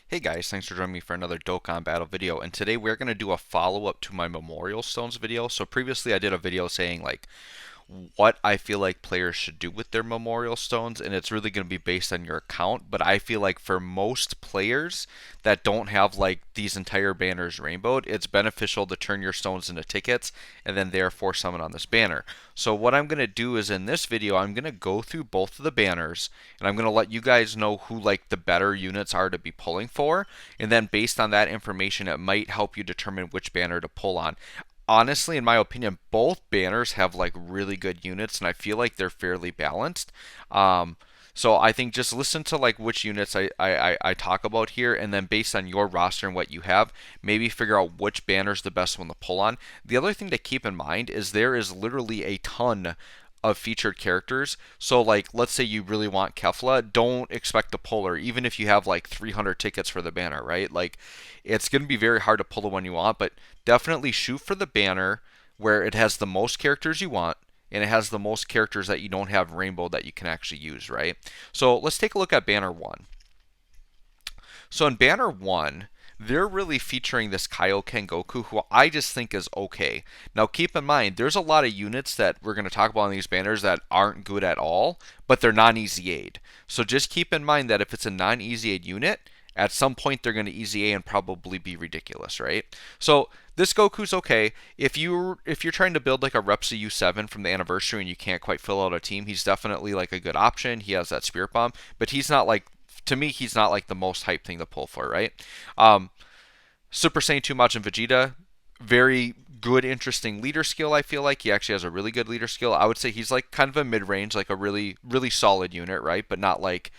Hey guys, thanks for joining me for another Dokkan Battle video, and today we're going to do a follow-up to my Memorial Stones video. So previously I did a video saying like what I feel like players should do with their Memorial Stones, and it's really going to be based on your account, but I feel like for most players that don't have like these entire banners rainbowed, it's beneficial to turn your stones into tickets and then therefore summon on this banner. So what I'm going to do is in this video, I'm going to go through both of the banners, and I'm going to let you guys know who like the better units are to be pulling for, and then based on that information, it might help you determine which banner to pull on. Honestly, in my opinion, both banners have like really good units, and I feel like they're fairly balanced. So I think just listen to like which units I talk about here, and then based on your roster and what you have, maybe figure out which banner's the best one to pull on. The other thing to keep in mind is there is literally a ton of featured characters. So like let's say you really want Kefla, don't expect to pull her even if you have like 300 tickets for the banner, right? Like it's going to be very hard to pull the one you want, but definitely shoot for the banner where it has the most characters you want and it has the most characters that you don't have rainbow that you can actually use, right? So let's take a look at banner 1. So in banner 1, they're really featuring this Kaioken Goku, who I just think is okay. Now keep in mind, there's a lot of units that we're going to talk about on these banners that aren't good at all, but they're non-easy aid. So just keep in mind that if it's a non-easy aid unit, at some point they're going to easy A and probably be ridiculous, right? So this Goku's okay. If you're trying to build like a Repsi U7 from the anniversary and you can't quite fill out a team, he's definitely like a good option. He has that Spirit Bomb, but he's not like, to me, he's not like the most hype thing to pull for, right? Um, Super Saiyan 2 Majin Vegeta, very good, interesting leader skill. I feel like he actually has a really good leader skill. I would say he's like kind of a mid range, like a really, really solid unit, right? But not like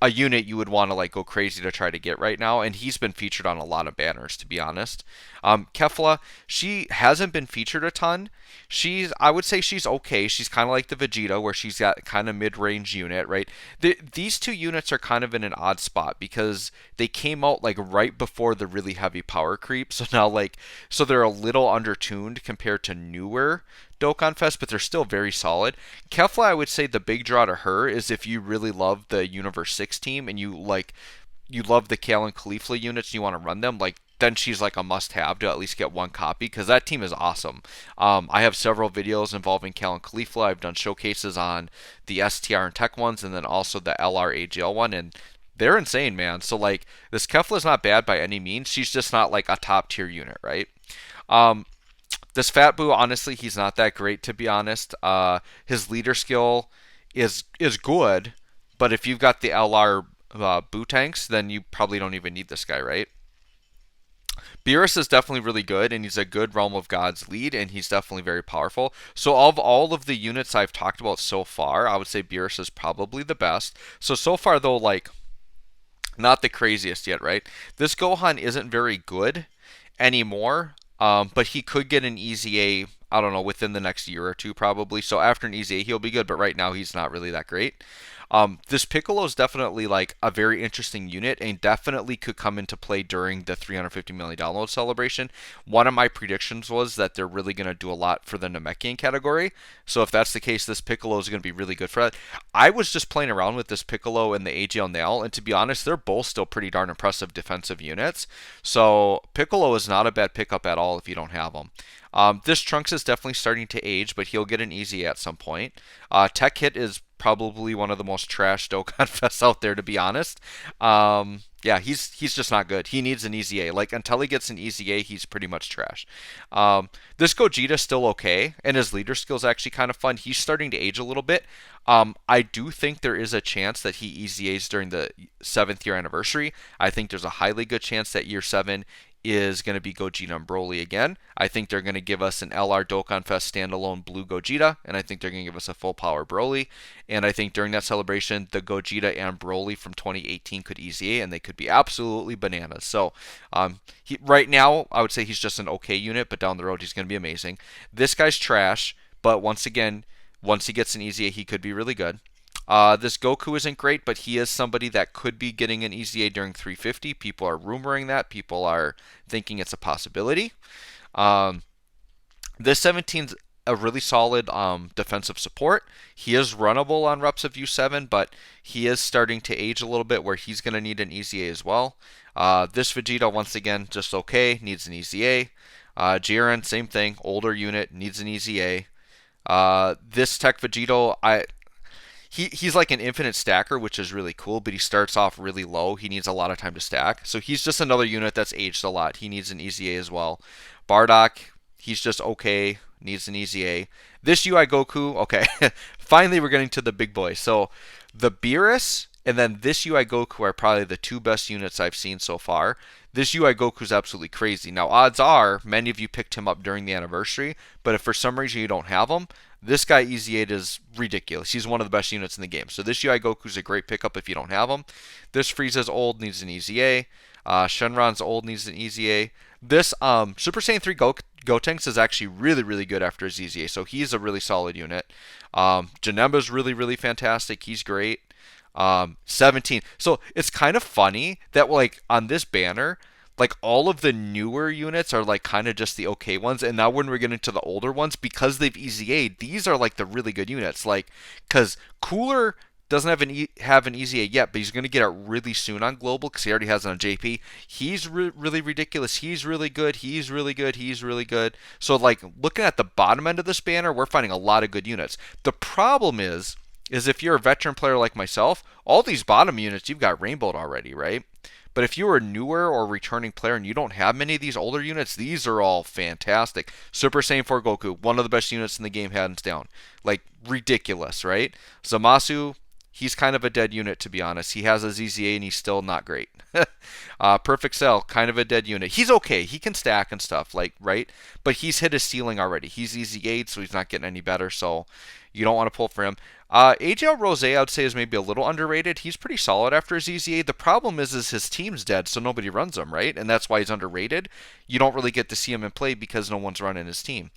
a unit you would want to like go crazy to try to get right now, and he's been featured on a lot of banners, to be honest. Kefla, she hasn't been featured a ton. I would say she's okay. She's kind of like the Vegeta, where she's got kind of mid-range unit, right? These two units are kind of in an odd spot because they came out like right before the really heavy power creep, so now like so they're a little undertuned compared to newer Dokkan Fest, but they're still very solid. Kefla, I would say the big draw to her is if you really love the Universe 6 team and you love the Kale and Caulifla units and you want to run them, like then she's like a must-have to at least get one copy because that team is awesome. I have several videos involving Kale and Caulifla. I've done showcases on the STR and Tech ones, and then also the LR AGL one, and they're insane, man. So like this Kefla is not bad by any means. She's just not like a top tier unit, right? Um, this Fat Boo, honestly, he's not that great to be honest. His leader skill is good, but if you've got the LR Boo tanks, then you probably don't even need this guy, right? Beerus is definitely really good, and he's a good Realm of Gods lead, and he's definitely very powerful. So of all of the units I've talked about so far, I would say Beerus is probably the best. So far though, like not the craziest yet, right? This Gohan isn't very good anymore, but he could get an easy A. I don't know, within the next year or two, probably. So after an easy A, he'll be good, but right now he's not really that great. This Piccolo is definitely like a very interesting unit and definitely could come into play during the 350 million download celebration. One of my predictions was that they're really going to do a lot for the Namekian category. So if that's the case, this Piccolo is going to be really good for that. I was just playing around with this Piccolo and the AGL Nail, and to be honest, they're both still pretty darn impressive defensive units. So Piccolo is not a bad pickup at all if you don't have them. This Trunks is definitely starting to age, but he'll get an easy at some point. Tech Hit is probably one of the most trash Dokkan Fests out there, to be honest. Yeah, he's just not good. He needs an easy A. Like until he gets an easy A, he's pretty much trash. This Gogeta's still okay, and his leader skill's actually kind of fun. He's starting to age a little bit. I do think there is a chance that he easy A's during the 7th year anniversary. I think there's a highly good chance that year 7 is going to be Gogeta and Broly again. I think they're going to give us an LR Dokkan Fest standalone blue Gogeta, and I think they're going to give us a full power Broly. And I think during that celebration, the Gogeta and Broly from 2018 could easy A, and they could be absolutely bananas. So right now, I would say he's just an okay unit, but down the road, he's going to be amazing. This guy's trash, but once again, once he gets an easy A, he could be really good. This Goku isn't great, but he is somebody that could be getting an easy A during 350. People are rumoring that. People are thinking it's a possibility. Um, this 17's a really solid defensive support. He is runnable on reps of U7, but he is starting to age a little bit where he's going to need an easy A as well. This Vegeta, once again, just okay, needs an easy A. Jiren, same thing, older unit, needs an easy A. This Tech Vegito, he's like an infinite stacker, which is really cool, but he starts off really low. He needs a lot of time to stack. So he's just another unit that's aged a lot. He needs an easy A as well. Bardock, he's just okay, needs an easy A. This UI Goku, okay, finally we're getting to the big boy. So the Beerus and then this UI Goku are probably the two best units I've seen so far. This UI Goku is absolutely crazy. Now, odds are many of you picked him up during the anniversary, but if for some reason you don't have him, this guy Easy 8 is ridiculous. He's one of the best units in the game. So this UI Goku is a great pickup if you don't have him. This Frieza's old, needs an Easy A. Shenron's old, needs an Easy A. This Super Saiyan 3 Gotenks is actually really, really good after his Easy A. So he's a really solid unit. Janemba's really, really fantastic. He's great. 17. So it's kind of funny that like on this banner, like all of the newer units are like kind of just the okay ones, and now when we're getting to the older ones, because they've easy A, these are like the really good units. Like, because Cooler doesn't have an easy A yet, but he's going to get it really soon on global because he already has it on JP. He's really ridiculous. He's really good. He's really good. He's really good. So like looking at the bottom end of this banner, we're finding a lot of good units. The problem is if you're a veteran player like myself, all these bottom units you've got rainbowed already, right? But if you're a newer or returning player and you don't have many of these older units, these are all fantastic. Super Saiyan 4 Goku, one of the best units in the game, hands down. Like, ridiculous, right? Zamasu, he's kind of a dead unit, to be honest. He has a ZZA and he's still not great. Perfect Cell, kind of a dead unit. He's okay. He can stack and stuff, like, right? But he's hit his ceiling already. He's easy 8, so he's not getting any better, so you don't want to pull for him. Agl Rose, I would say, is maybe a little underrated. He's pretty solid after his EZA. The problem is his team's dead, so nobody runs him, right? And that's why he's underrated. You don't really get to see him in play because no one's running his team.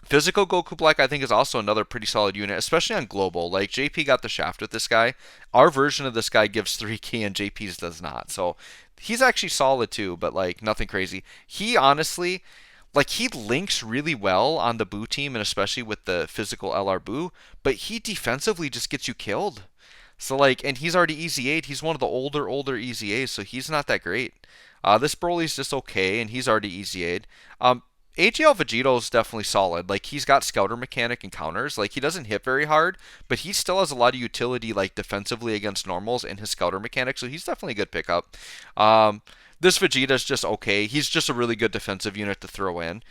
Physical Goku Black, I think, is also another pretty solid unit, especially on global. Like, JP got the shaft with this guy. Our version of this guy gives 3k and JP's does not. So he's actually solid too, but like nothing crazy. He honestly, like he links really well on the Boo team and especially with the physical LR Boo, but he defensively just gets you killed. So like, and he's already easy 8. He's one of the older easy A's, so he's not that great. This Broly's just okay, and he's already easy 8. Agl Vegito is definitely solid. Like he's got scouter mechanic and counters. Like he doesn't hit very hard, but he still has a lot of utility like defensively against normals in his scouter mechanic. So he's definitely a good pickup. This Vegeta's just okay. He's just a really good defensive unit to throw in.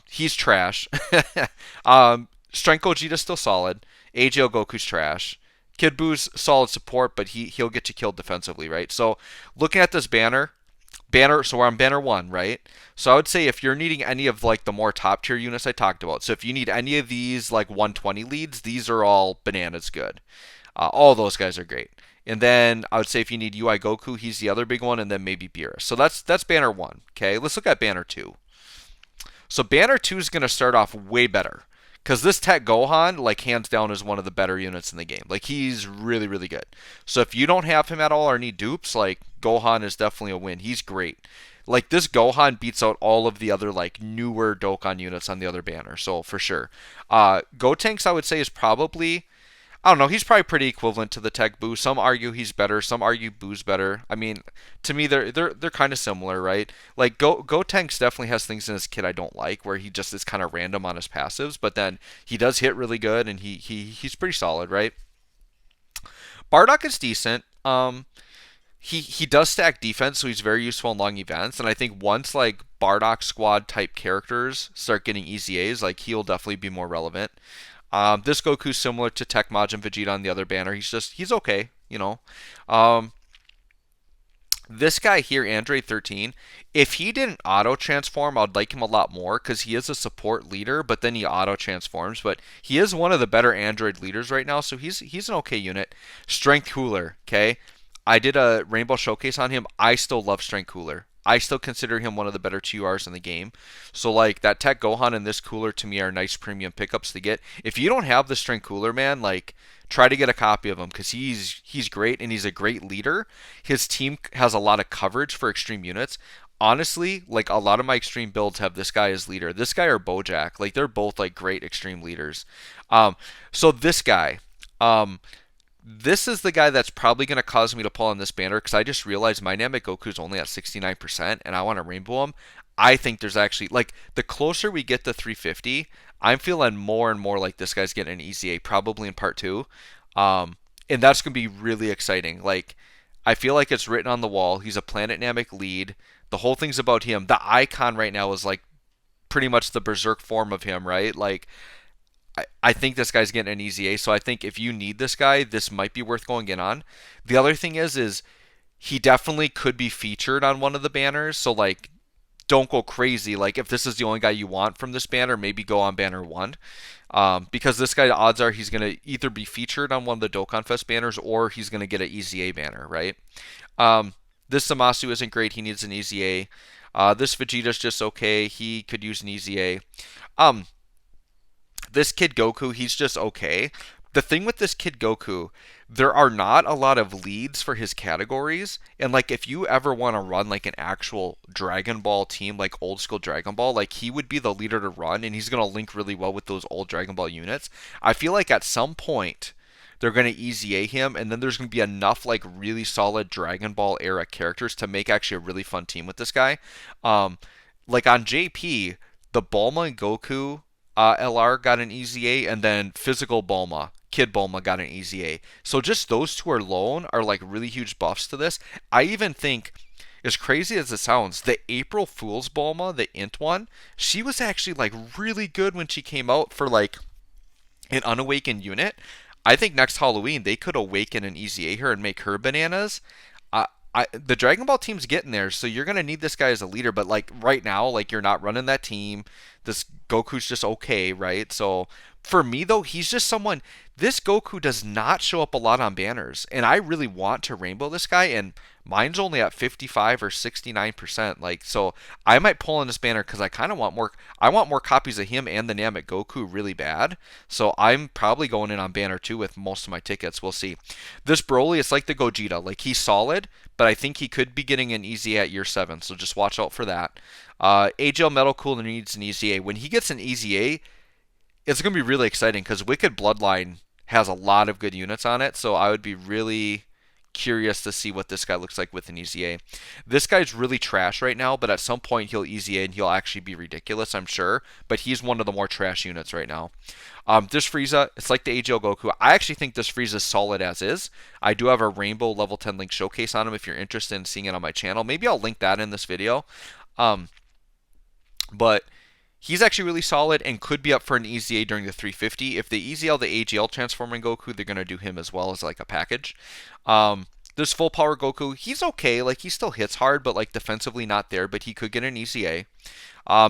He's trash. Strength Gogeta's still solid. Agl Goku's trash. Kid Boo's solid support, but he'll get you killed defensively, right? So looking at this banner, so we're on banner 1, right? So I would say if you're needing any of like the more top tier units I talked about, so if you need any of these like 120 leads, these are all bananas good. All those guys are great. And then I would say if you need UI Goku, he's the other big one, and then maybe Beerus. So that's banner 1. Okay, let's look at banner 2. So banner 2 is going to start off way better. Because this Tech Gohan, like hands down, is one of the better units in the game. Like he's really, really good. So if you don't have him at all or need dupes, like Gohan is definitely a win. He's great. Like this Gohan beats out all of the other like newer Dokkan units on the other banner. So for sure. Gotenks I would say is probably, I don't know, he's probably pretty equivalent to the Tech Boo. Some argue he's better, some argue Boo's better. I mean, to me they're kind of similar, right? Like Gotenks definitely has things in his kit I don't like, where he just is kind of random on his passives, but then he does hit really good and he's pretty solid, right? Bardock is decent. He does stack defense, so he's very useful in long events. And I think once like Bardock squad type characters start getting easy A's, like he'll definitely be more relevant. This Goku's similar to Tech Majin Vegeta on the other banner. He's okay, you know. This guy here, Android 13, if he didn't auto transform, I'd like him a lot more because he is a support leader, but then he auto transforms. But he is one of the better Android leaders right now, so he's an okay unit. Strength Cooler, okay. I did a Rainbow Showcase on him. I still love Strength Cooler. I still consider him one of the better TURs in the game. So like that Tech Gohan and this Cooler to me are nice premium pickups to get. If you don't have the Strength Cooler, man, like try to get a copy of him because he's great and he's a great leader. His team has a lot of coverage for extreme units. honestly, like a lot of my extreme builds have this guy as leader. This guy or Bojack, like they're both like great extreme leaders. Um, so this guy, um, this is the guy that's probably going to cause me to pull on this banner because I just realized my Namek Goku's only at 69% and I want to rainbow him. I think there's actually, like, the closer we get to 350, I'm feeling more and more like this guy's getting an easy A, probably in part two. And that's going to be really exciting. Like, I feel like it's written on the wall. He's a Planet Namek lead. The whole thing's about him. The icon right now is like pretty much the berserk form of him, right? Like, I think this guy's getting an easy A. So I think if you need this guy, this might be worth going in on. The other thing is he definitely could be featured on one of the banners. So like, don't go crazy. Like if this is the only guy you want from this banner, maybe go on banner one. Because this guy, the odds are he's going to either be featured on one of the Dokkan Fest banners or he's going to get an easy A banner, right? This Zamasu isn't great. He needs an easy A. This Vegeta's just okay. He could use an easy A. Um, this Kid Goku, he's just okay. The thing with this Kid Goku, there are not a lot of leads for his categories. And like if you ever want to run like an actual Dragon Ball team, like old school Dragon Ball, like he would be the leader to run and he's going to link really well with those old Dragon Ball units. I feel like at some point they're going to easy A him and then there's going to be enough like really solid Dragon Ball era characters to make actually a really fun team with this guy. Um, like on JP, the Bulma and Goku LR got an easy A, and then Physical Bulma, Kid Bulma got an easy A. So just those two alone are like really huge buffs to this. I even think, as crazy as it sounds, the April Fool's Bulma, the Int one, she was actually like really good when she came out for like an unawakened unit. I think next Halloween they could awaken and easy A her and make her bananas. The Dragon Ball team's getting there, so you're gonna need this guy as a leader. But like right now, like you're not running that team. This Goku's just okay, right? So for me though, he's just someone. This Goku does not show up a lot on banners, and I really want to rainbow this guy. And mine's only at 55 or 69%. Like so, I might pull on this banner because I kind of want more. I want more copies of him and the Namek Goku really bad. So I'm probably going in on banner 2 with most of my tickets. We'll see. This Broly, it's like the Gogeta. Like he's solid, but I think he could be getting an easy at year 7. So just watch out for that. Agl Metal Cooler needs an easy A. When he gets an easy A, it's going to be really exciting because Wicked Bloodline has a lot of good units on it. So I would be really curious to see what this guy looks like with an easy A. This guy's really trash right now, but at some point he'll easy A and he'll actually be ridiculous, I'm sure. But he's one of the more trash units right now. This Frieza, it's like the AGL Goku. I actually think this Frieza is solid as is. I do have a Rainbow Level 10 link showcase on him if you're interested in seeing it on my channel. Maybe I'll link that in this video. But he's actually really solid and could be up for an easy A during the 350. If they easy out the AGL transforming Goku, they're going to do him as well as like a package. This full power Goku, he's okay. Like he still hits hard, but like defensively not there. But he could get an easy A.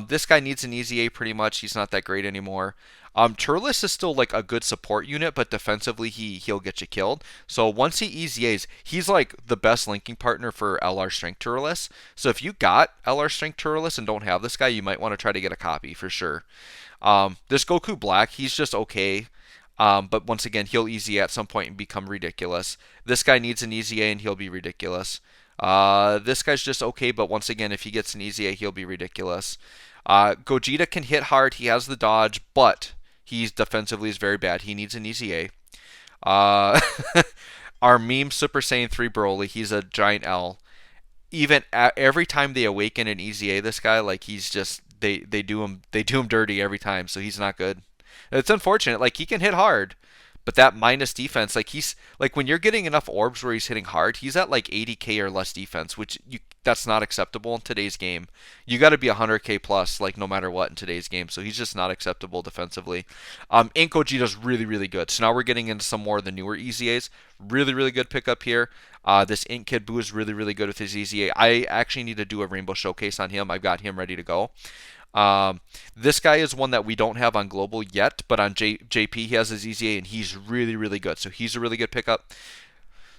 This guy needs an easy A pretty much. He's not that great anymore. Turles is still like a good support unit, but defensively he'll get you killed. So once he easy A's, he's like the best linking partner for LR Strength Turles. So if you got LR Strength Turles and don't have this guy, you might want to try to get a copy for sure. This Goku Black, he's just okay. But once again, he'll easy at some point and become ridiculous. This guy needs an easy A and he'll be ridiculous. This guy's just okay, but once again, if he gets an easy A, he'll be ridiculous. Gogeta can hit hard. He has the dodge, but he's defensively is very bad. He needs an easy A. Our meme Super Saiyan 3 Broly, he's a giant L. Even every time they awaken an easy A, this guy, like he's just they do him dirty every time, so he's not good. It's unfortunate. Like he can hit hard, but that minus defense, like he's like when you're getting enough orbs where he's hitting hard, he's at like 80k or less defense, which that's not acceptable in today's game. You got to be 100k plus, like no matter what in today's game. So he's just not acceptable defensively. Ink Gogeta's really really good. So now we're getting into some more of the newer EZAs. Really really good pickup here. This Ink Kid Buu is really really good with his EZA. I actually need to do a rainbow showcase on him. I've got him ready to go. This guy is one that we don't have on global yet, but on JP he has his EZA and he's really really good. So he's a really good pickup.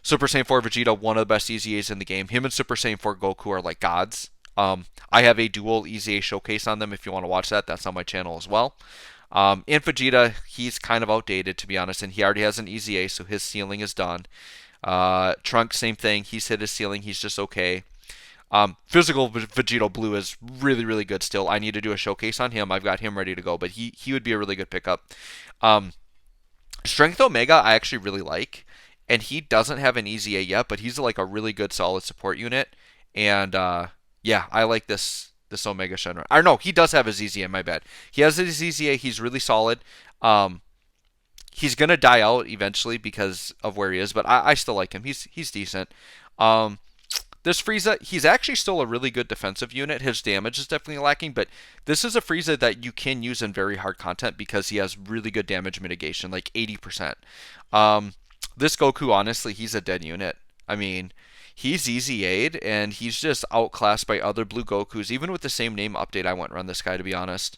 Super Saiyan 4 Vegeta, one of the best EZAs in the game. Him and Super Saiyan 4 Goku are like gods. I have a dual EZA showcase on them if you want to watch that. That's on my channel as well. In Vegeta, he's kind of outdated to be honest, and he already has an EZA, so his ceiling is done. Trunk, same thing. He's hit his ceiling. He's just okay. Physical Vegito Blue is really, really good still. I need to do a showcase on him. I've got him ready to go, but he would be a really good pickup. Um, Strength Omega, I actually really like, and he doesn't have an EZA yet, but he's like a really good solid support unit. And yeah, I like this Omega Shenron. Or no, he does have his EZA. My bad. He has his EZA. He's really solid. Um, he's gonna die out eventually because of where he is, but I still like him. He's decent. Um, this Frieza, he's actually still a really good defensive unit. His damage is definitely lacking, but this is a Frieza that you can use in very hard content because he has really good damage mitigation, like 80%. Um, this Goku, honestly, he's a dead unit. I mean, he's EZA'd, and he's just outclassed by other blue Gokus. Even with the same name update, I wouldn't run this guy, to be honest.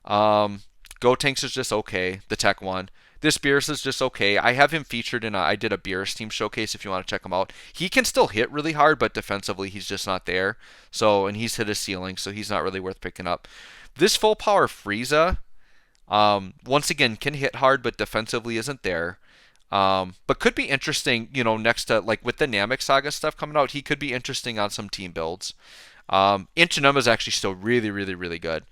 Um, Gotenks is just okay, the tech one. This Beerus is just okay. I have him featured in I did a Beerus team showcase if you want to check him out. He can still hit really hard, but defensively he's just not there. So, and he's hit his ceiling, so he's not really worth picking up. This full power Frieza, once again, can hit hard, but defensively isn't there. But could be interesting, next to, like, with the Namek Saga stuff coming out, he could be interesting on some team builds. Janemba is actually still really, really, really good.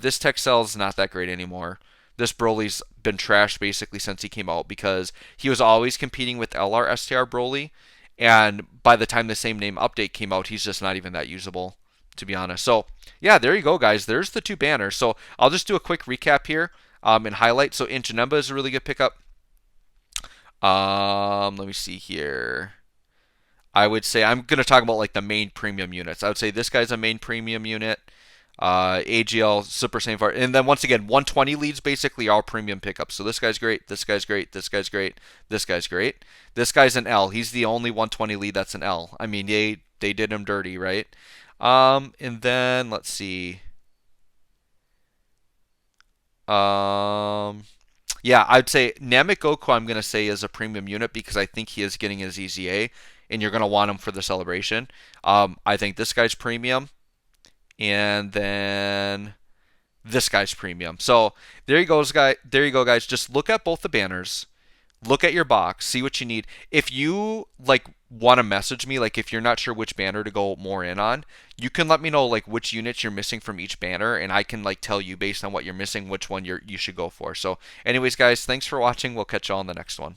This tech cell is not that great anymore. This Broly's been trashed basically since he came out because he was always competing with LR STR Broly, and by the time the same name update came out, he's just not even that usable, to be honest. So yeah, there you go, guys. There's the two banners. So I'll just do a quick recap here and highlight. So Janemba is a really good pickup. Let me see here. I would say I'm going to talk about like the main premium units. I would say this guy's a main premium unit. AGL, Super Saiyan 4, and then once again, 120 leads basically all premium pickups. So this guy's great, this guy's great, this guy's great, this guy's great. This guy's an L. He's the only 120 lead that's an L. I mean, they did him dirty, right? And then let's see. Um, yeah, I'd say Namek Goku, I'm gonna say, is a premium unit because I think he is getting his EZA, and you're gonna want him for the celebration. I think this guy's premium, and then this guy's premium. So there you goes, guy. There you go, guys. Just look at both the banners. Look at your box. See what you need. If you like want to message me, like if you're not sure which banner to go more in on, you can let me know like which units you're missing from each banner, and I can like tell you based on what you're missing which one you should go for. So, anyways, guys, thanks for watching. We'll catch you all on the next one.